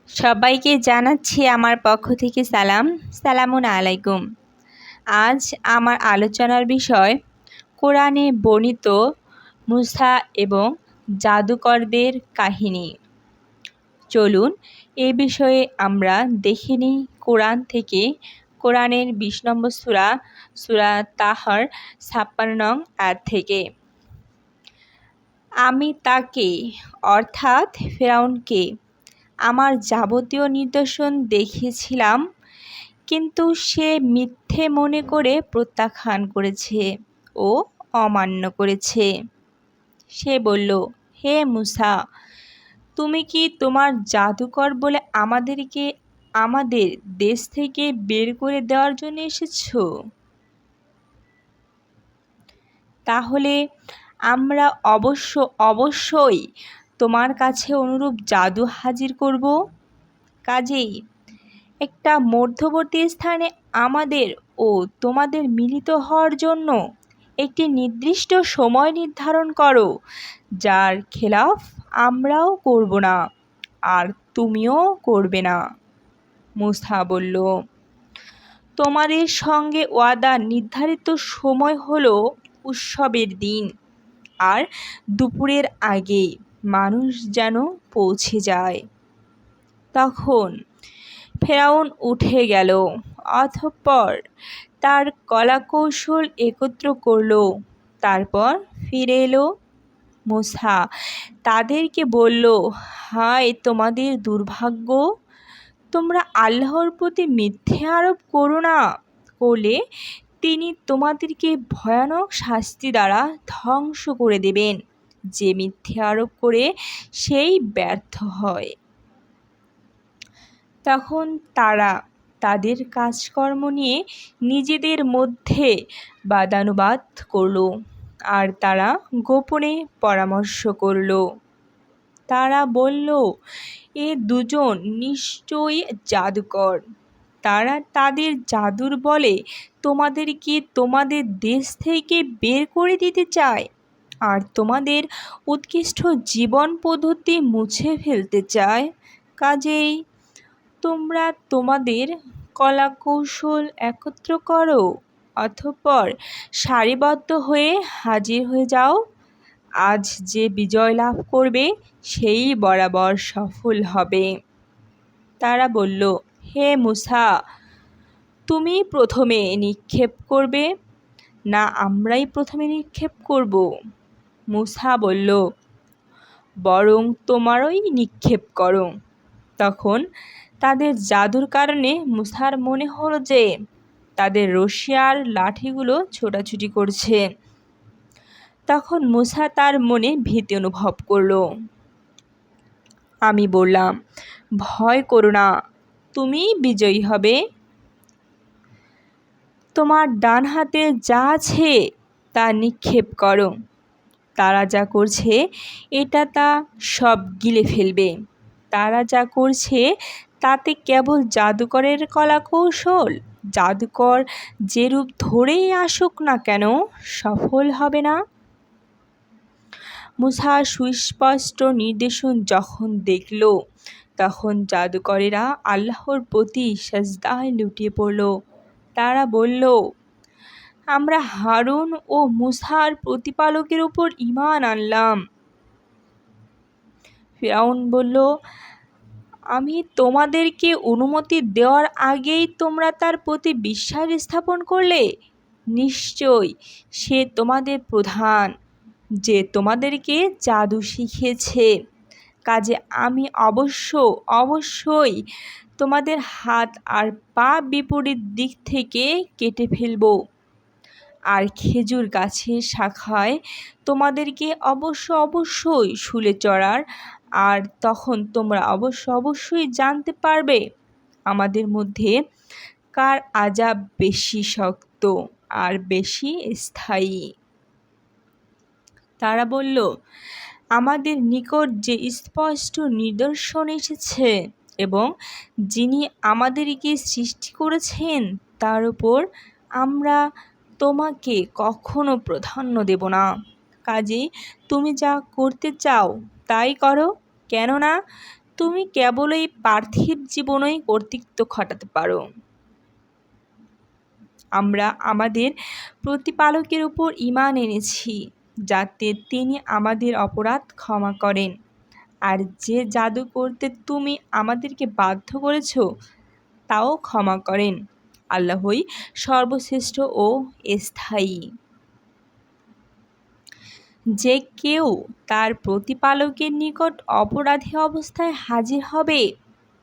সবাইকে জানাচ্ছি আমার পক্ষ থেকে সালামুন আলাইকুম। আজ আমার আলোচনার বিষয় কোরআনে বর্ণিত মূসা এবং জাদুকরদের কাহিনী। চলুন এ বিষয়ে আমরা দেখে নিই কোরআন থেকে। কোরআনের 20 নম্বর সূরা তাহর 56 নং আয়াত থেকে। আমি তাকে অর্থাৎ ফেরাউনকে আমার যাবতীয় নিদর্শন দেখিয়েছিলাম, কিন্তু সে মিথ্যে মনে করে প্রত্যাখ্যান করেছে ও অমান্য করেছে। সে বলল, হে মূসা, তুমি কি তোমার জাদুকর বলে আমাদেরকে আমাদের দেশ থেকে বের করে দেওয়ার জন্য এসেছো? তাহলে আমরা অবশ্যই তোমার কাছে অনুরূপ জাদু হাজির করব। কাজেই একটা মধ্যবর্তী স্থানে আমাদের ও তোমাদের মিলিত হওয়ার জন্য একটি নির্দিষ্ট সময় নির্ধারণ করো, যার খেলাফ আমরাও করব না আর তুমিও করবে না। মূসা বলল, তোমাদের সঙ্গে ওয়াদা নির্ধারিত সময় হলো উৎসবের দিন, আর দুপুরের আগে মানুষ যেন পৌঁছে যায়। তখন ফেরাউন উঠে গেল, অতঃপর তার কলাকৌশল একত্র করল, তারপর ফিরে এলো। মূসা তাদেরকে বলল, হায় তোমাদের দুর্ভাগ্য! তোমরা আল্লাহর প্রতি মিথ্যে আরোপ করো না, করলে তিনি তোমাদেরকে ভয়ানক শাস্তি দ্বারা ধ্বংস করে দেবেন। যে মিথ্যে আরোপ করে সেই ব্যর্থ হয়। তখন তারা তাদের কাজকর্ম নিয়ে নিজেদের মধ্যে বাদানুবাদ করল, আর তারা গোপনে পরামর্শ করল। তারা বলল, এ দুজন নিশ্চয়ই জাদুকর। তারা তাদের জাদুর বলে তোমাদেরকে তোমাদের দেশ থেকে বের করে দিতে চায়, আর তোমাদের উৎকৃষ্ট জীবন পদ্ধতি মুছে ফেলতে চায়। কাজেই তোমরা তোমাদের কলাকৌশল একত্র করো, অতঃপর সারিবদ্ধ হয়ে হাজির হয়ে যাও। আজ যে বিজয় লাভ করবে সেই বরাবর সফল হবে। তারা বলল, হে মূসা, তুমি প্রথমে নিক্ষেপ করবে না আমরাই প্রথমে নিক্ষেপ করব? মূসা বলল, বরং তোমারই নিক্ষেপ করো। তখন তাদের জাদুর কারণে মূসার মনে হলো যে তাদের রশি আর লাঠিগুলো ছোটাছুটি করছে। তখন মূসা তার মনে ভীতি অনুভব করল। আমি বললাম, ভয় করো না, তুমিই বিজয়ী হবে। তোমার ডান হাতে যা আছে তা নিক্ষেপ করো। তারা যা করছে এটা তা সব গিলে ফেলবে। তারা যা করছে তাতে কেবল জাদুকরের কলাকৌশল। জাদুকর যে রূপ ধরেই আসুক না কেন, সফল হবে না। মূসা সুস্পষ্ট নির্দেশন যখন দেখল, তখন জাদুকরেরা আল্লাহর প্রতি সাজদায় লুটিয়ে পড়ল। তারা বলল, আমরা হারুন ও মূসার প্রতিপালকের উপর ঈমান আনলাম। ফিরআউন বলল, আমি তোমাদেরকে অনুমতি দেওয়ার আগেই তোমরা তার প্রতি বিশ্বাস স্থাপন করলে। নিশ্চয় সে তোমাদের প্রধান, যে তোমাদেরকে জাদু শিখিয়েছে। কাজে আমি অবশ্যই তোমাদের হাত আর পা বিপরীত দিক থেকে কেটে ফেলব, আর খেজুর গাছের শাখায় তোমাদেরকে অবশ্যই শুলে চড়ার। আর তখন তোমরা অবশ্যই জানতে পারবে আমাদের মধ্যে কার আযাব বেশি শক্ত আর বেশি স্থায়ী। তারা বলল, আমাদের নিকট যে স্পষ্ট নিদর্শন এসেছে এবং যিনি আমাদেরকে সৃষ্টি করেছেন তার উপর আমরা তোমাকে কখনো প্রাধান্য দেব না। কাজেই তুমি যা করতে চাও তাই করো, কেননা তুমি কেবল এই পার্থিব জীবনেই কর্তৃত্ব খাটাতে পারো। আমরা আমাদের প্রতিপালকের উপর ঈমান এনেছি যাতে তিনি আমাদের অপরাধ ক্ষমা করেন, আর যে জাদু করতে তুমি আমাদেরকে বাধ্য করেছ তাও ক্ষমা করেন। আল্লাহই সর্বশ্রেষ্ঠ ও স্থায়ী। যে কেউ তার প্রতিপালকের নিকট অপরাধী অবস্থায় হাজির হবে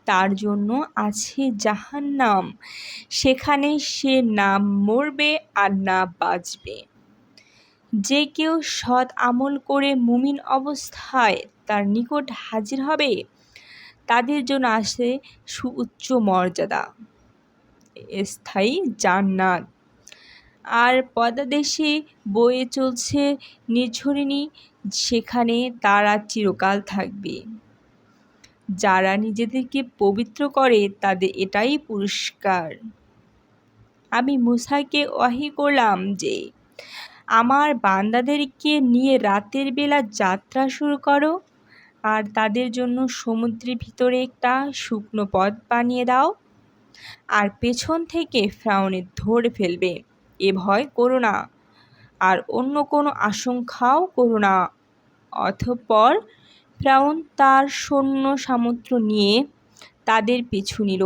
তার জন্য আছে জাহান্নাম, সেখানে সে না মরবে আর না বাঁচবে। যে কেউ সৎ আমল করে মুমিন অবস্থায় তার নিকট হাজির হবে তাদের জন্য আছে সুউচ্চ মর্যাদা, স্থায়ী জান্নাত, আর পদাদেশে বয়ে চলছে নিঝরিণী, সেখানে তারা চিরকাল থাকবে। যারা নিজেদেরকে পবিত্র করে তাদের এটাই পুরস্কার। আমি মূসাকে ওহী করলাম যে আমার বান্দাদেরকে নিয়ে রাতের বেলা যাত্রা শুরু করো আর তাদের জন্য সমুদ্রের ভিতরে একটা শুকনো পথ বানিয়ে দাও, আর পেছন থেকে ফিরআউনকে ধরে ফেলবে এ ভয় করো না, আর অন্য কোনো আশঙ্কাও করো না। অতঃপর ফিরআউন তার সৈন্য সামন্ত নিয়ে তাদের পিছু নিল।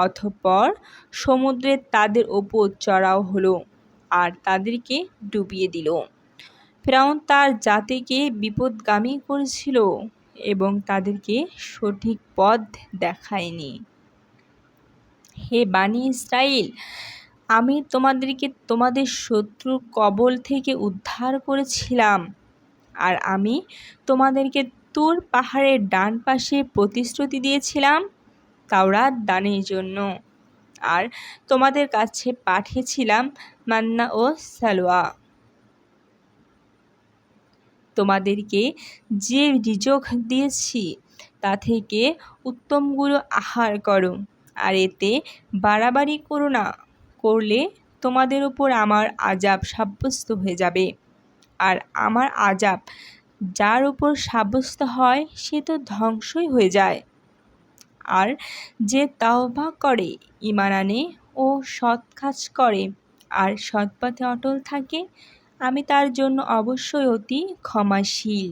অতঃপর সমুদ্রে তাদের ওপর চড়াও হলো আর তাদেরকে ডুবিয়ে দিল। ফিরআউন তার জাতিকে বিপথগামী করেছিল এবং তাদেরকে সঠিক পথ দেখায়নি। হে বানী ইসরাইল, আমি তোমাদেরকে তোমাদের শত্রুর কবল থেকে উদ্ধার করেছিলাম, আর আমি তোমাদেরকে তুর পাহাড়ের ডান পাশে প্রতিশ্রুতি দিয়েছিলাম তাওরাত দানের জন্য, আর তোমাদের কাছে পাঠিয়েছিলাম মান্না ও সালওয়া। তোমাদেরকে যে রিজক দিয়েছি তা থেকে উত্তমগুলো আহার করো, আর এতে বাড়াবাড়ি করো না, করলে তোমাদের উপর আমার আযাব সাব্যস্ত হয়ে যাবে, আর আমার আযাব যার উপর সাব্যস্ত হয় সে তো ধ্বংসই হয়ে যায়। আর যে তাওবা করে, ঈমান আনে ও সৎ কাজ করে আর সৎ পথে অটল থাকে, আমি তার জন্য অবশ্যই অতি ক্ষমাশীল।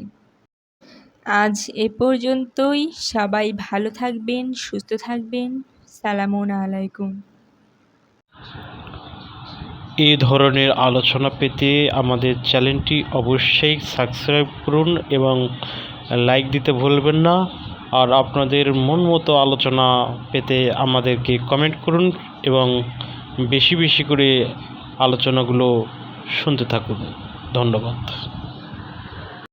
আজ এ পর্যন্তই। সবাই ভালো থাকবেন, সুস্থ থাকবেন। সালামুন আলাইকুম। এই ধরনের আলোচনা পেতে আমাদের চ্যানেলটি অবশ্যই সাবস্ক্রাইব করুন এবং লাইক দিতে ভুলবেন না। আর আপনাদের মন মতো আলোচনা পেতে আমাদেরকে কমেন্ট করুন এবং বেশি বেশি করে আলোচনাগুলো শুনতে থাকুন। ধন্যবাদ।